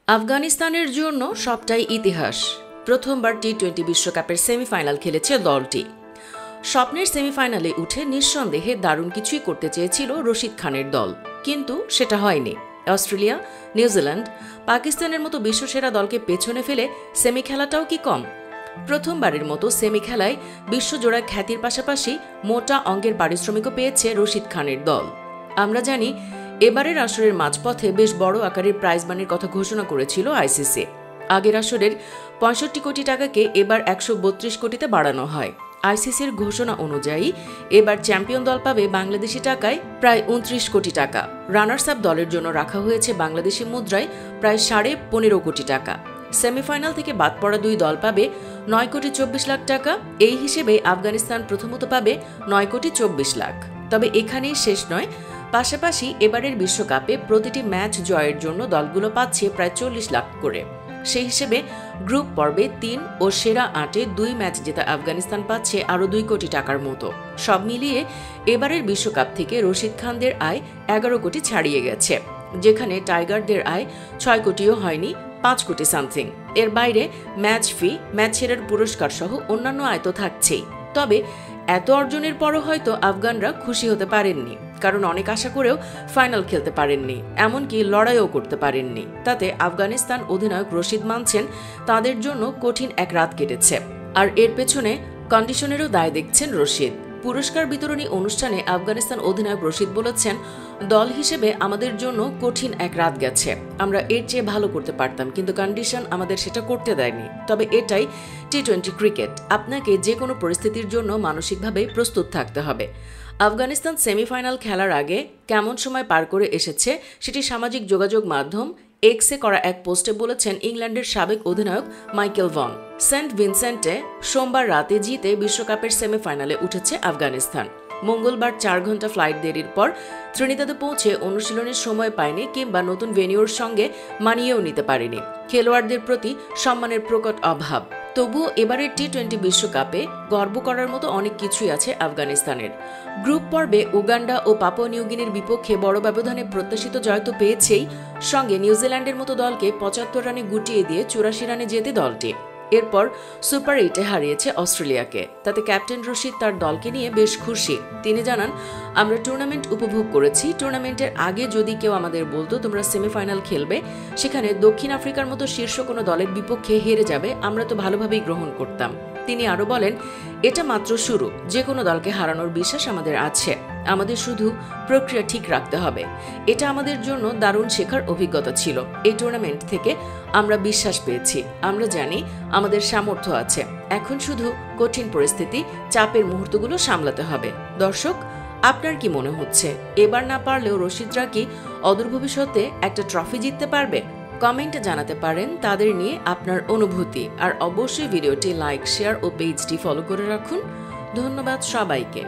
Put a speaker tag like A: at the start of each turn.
A: আফগানিস্তানের জন্য সবটাই ইতিহাস। প্রথমবার টি-20 বিশ্বকাপের সেমিফাইনাল খেলেছে দলটি। স্বপ্নের সেমিফাইনালে উঠে নিঃসন্দেহে দারুণ কিছুই করতে চেয়েছিল রশিদ খানের দল, কিন্তু সেটা হয়নি। অস্ট্রেলিয়া, নিউজিল্যান্ড, পাকিস্তানের মতো বিশ্বসেরা দলকে পেছনে ফেলে সেমি খেলাটাও কি কম? প্রথমবারের মতো সেমি খেলায় বিশ্বজোড়া খ্যাতির পাশাপাশি মোটা অঙ্কের পারিশ্রমিকও পেয়েছে রশিদ খানের দল। আমরা জানি, এবারের আসরের মাঝপথে বেশ বড় আকারের প্রাইজ মানির কথা ঘোষণা করেছিল আইসিসি। আগের আসরের ৬৫ কোটি টাকাকে এবার ১৩২ কোটিতে বাড়ানো হয়। আইসিসির ঘোষণা অনুযায়ী এবার চ্যাম্পিয়ন দল পাবে বাংলাদেশি টাকায় প্রায় ২৯ কোটি টাকা। রানার্স আপ দলের জন্য রাখা হয়েছে বাংলাদেশি মুদ্রায় প্রায় ১৫.৫ কোটি টাকা। সেমিফাইনাল থেকে বাদ পড়া দুই দল পাবে ৯,২৪,০০,০০০ টাকা। এই হিসেবে আফগানিস্তান প্রথমত পাবে ৯,২৪,০০,০০০। তবে এখানেই শেষ নয়, পাশাপাশি এবারের বিশ্বকাপে প্রতিটি ম্যাচ জয়ের জন্য দলগুলো পাচ্ছে প্রায় ৪০ লাখ করে। সেই হিসেবে গ্রুপ পর্বে ৩ ও সেরা ৮-এ ২ ম্যাচ জেতা আফগানিস্তান পাচ্ছে আরও ২ কোটি টাকার মতো। সব মিলিয়ে এবারের বিশ্বকাপ থেকে রশিদ খানদের আয় ১১ কোটি ছাড়িয়ে গেছে, যেখানে টাইগারদের আয় ৬ কোটিও হয়নি, ৫ কোটি সামথিং। এর বাইরে ম্যাচ ফি, ম্যাচ সেরার পুরস্কার সহ অন্যান্য আয় তো থাকছেই। তবে এত অর্জনের পরও হয়তো আফগানরা খুশি হতে পারেননি, কারণ অনেক আশা করেও ফাইনাল খেলতে পারেননি, এমনকি লড়াইও করতে পারেননি। তাতে আফগানিস্তান অধিনায়ক রশিদ মানছেন তাদের জন্য কঠিন এক রাত কেটেছে, আর এর পেছনে কন্ডিশনেরও দায় দেখছেন রশিদ। পুরস্কার বিতরণী অনুষ্ঠানে আফগানিস্তান অধিনায়ক রশিদ বলেছেন, দল হিসেবে আমাদের জন্য কঠিন এক রাত গেছে। আমরা এর চেয়ে ভালো করতে পারতাম, কিন্তু কন্ডিশন আমাদের সেটা করতে দেয়নি। তবে এটাই টি-20 ক্রিকেট, আপনাকে যে কোনো পরিস্থিতির জন্য মানসিকভাবে প্রস্তুত থাকতে হবে। আফগানিস্তান সেমিফাইনাল খেলার আগে কেমন সময় পার করে এসেছে সেটি সামাজিক যোগাযোগ মাধ্যম এক্সে করা এক পোস্টে বলেছেন ইংল্যান্ডের সাবেক অধিনায়ক মাইকেল ভন। সেন্ট ভিনসেন্টে সোমবার রাতে জিতে বিশ্বকাপের সেমিফাইনালে উঠেছে আফগানিস্তান। মঙ্গলবার ৪ ঘন্টা ফ্লাইট দেরির পর ত্রিনিদাদে পৌঁছে অনুশীলনের সময় পায়নি কিংবা নতুন ভেনিউর সঙ্গে মানিয়েও নিতে পারেনি। খেলোয়াড়দের প্রতি সম্মানের প্রকট অভাব। তবুও এবারের টি-20 বিশ্বকাপে গর্ব করার মতো অনেক কিছুই আছে আফগানিস্তানের। গ্রুপ পর্বে উগান্ডা ও পাপুয়া নিউগিনির বিপক্ষে বড় ব্যবধানে প্রত্যাশিত জয় তো পেয়েছেই, সঙ্গে নিউজিল্যান্ডের মতো দলকে ৭৫ রানে গুটিয়ে দিয়ে ৮৪ রানে জেতে দলটি। এরপর সুপার 8-এ হারিয়েছে অস্ট্রেলিয়াকে। তাতে ক্যাপ্টেন রশিদ তার দলকে নিয়ে বেশ খুশি। তিনি জানান, আমরা টুর্নামেন্ট উপভোগ করেছি। টুর্নামেন্টের আগে যদি কেউ আমাদের বলতো তোমরা সেমিফাইনাল খেলবে, সেখানে দক্ষিণ আফ্রিকার মতো শীর্ষ কোনো দলের বিপক্ষে হেরে যাবে, আমরা তো ভালোভাবেই গ্রহণ করতাম। তিনি আরও বলেন, এটা মাত্র শুরু, যে কোনো দলকে হারানোর বিশ্বাস আমাদের আছে। আমাদের শুধু প্রক্রিয়া ঠিক রাখতে হবে। এটা আমাদের জন্য দারুণ শেখার অভিজ্ঞতা ছিল। এই টুর্নামেন্ট থেকে আমরা বিশ্বাস পেয়েছি। আমরা জানি আমাদের সামর্থ্য আছে। এখন শুধু কঠিন পরিস্থিতি, চাপের মুহূর্তগুলো সামলাতে হবে। দর্শক, আপনার কি মনে হচ্ছে, এবার না পারলেও রশিদরা কি অদূর ভবিষ্যতে একটা ট্রফি জিততে পারবে? কমেন্টে জানাতে পারেন তাদের নিয়ে আপনার অনুভূতি। আর অবশ্যই ভিডিওটি লাইক, শেয়ার ও পেজটি ফলো করে রাখুন। ধন্যবাদ সবাইকে।